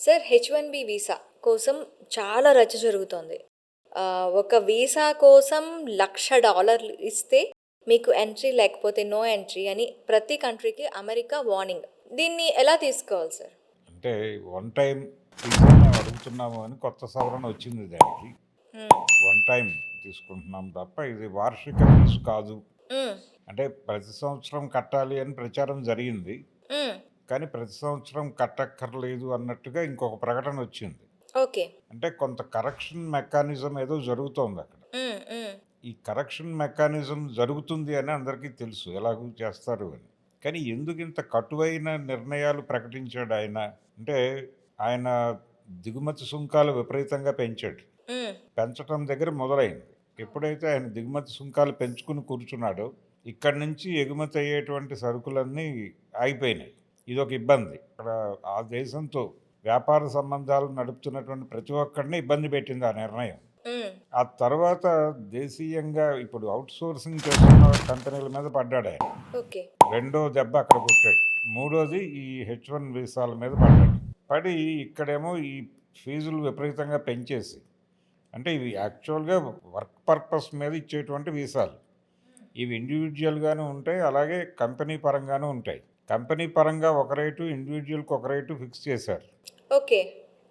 Sir H1B visa కోసం చాలా రచ్చ జరుగుతోంది. ఒక వీసా కోసం $1,00,000 ఇస్తే మీకు ఎంట్రీ లేకపోతే నో ఎంట్రీ అని ప్రతి కంట్రీకి అమెరికా వార్నింగ్. దీన్ని ఎలా తీసుకోవాలి సార్? అంటే వన్ టైం ఫీజు మేము అడుగుతున్నాము అని కొత్త సవరణ వచ్చింది దానికి. హ్మ్. వన్ టైం తీసుకుంటున్నాం తప్ప ఇది వార్షిక ఫీజు కాదు. హ్మ్. అంటే ప్రతి సంవత్సరం కట్టాలి అని ప్రచారం జరిగింది. హ్మ్. కానీ ప్రతి సంవత్సరం కట్టక్కర్లేదు అన్నట్టుగా ఇంకొక ప్రకటన వచ్చింది. ఓకే. అంటే కొంత కరెక్షన్ మెకానిజం ఏదో జరుగుతోంది అక్కడ. హ్మ్. హ్మ్. ఈ కరెక్షన్ మెకానిజం జరుగుతుంది అని అందరికీ తెలుసు ఎలాగూ చేస్తారు అని. కానీ ఎందుకు ఇంత కటువైన నిర్ణయాలు ప్రకటించాడు ఆయన? అంటే ఆయన దిగుమతి సుంకాలు విపరీతంగా పెంచాడు. హ్మ్. పెంచటం దగ్గర మొదలైంది. ఎప్పుడైతే ఆయన దిగుమతి సుంకాలు పెంచుకుని కూర్చున్నాడో ఇక్కడి నుంచి ఎగుమతి అయ్యేటువంటి సరుకులన్నీ ఆగిపోయినాయి. ఇదొక ఇబ్బంది. ఇక్కడ ఆ దేశంతో వ్యాపార సంబంధాలు నడుపుతున్నటువంటి ప్రతి ఒక్కరిని ఇబ్బంది పెట్టింది ఆ నిర్ణయం. హ్మ్. ఆ తర్వాత దేశీయంగా ఇప్పుడు అవుట్ సోర్సింగ్ చేస్తున్న కంపెనీల మీద పడ్డాడు ఆయన. ఓకే. రెండో దెబ్బ అక్కడ కొట్టాడు. మూడోది ఈ H1 వీసాల మీద పడ్డాడు. పడి ఇక్కడేమో ఈ ఫీజులు విపరీతంగా పెంచేసి, అంటే ఇవి యాక్చువల్గా వర్క్ పర్పస్ మీద ఇచ్చేటువంటి వీసాలు. ఇవి ఇండివిజువల్గాను ఉంటాయి, అలాగే కంపెనీ పరంగాను ఉంటాయి. కంపెనీ పరంగా ఒక రేటు, ఇండివిజువల్కి ఒక రేటు ఫిక్స్ చేశారు. ఓకే.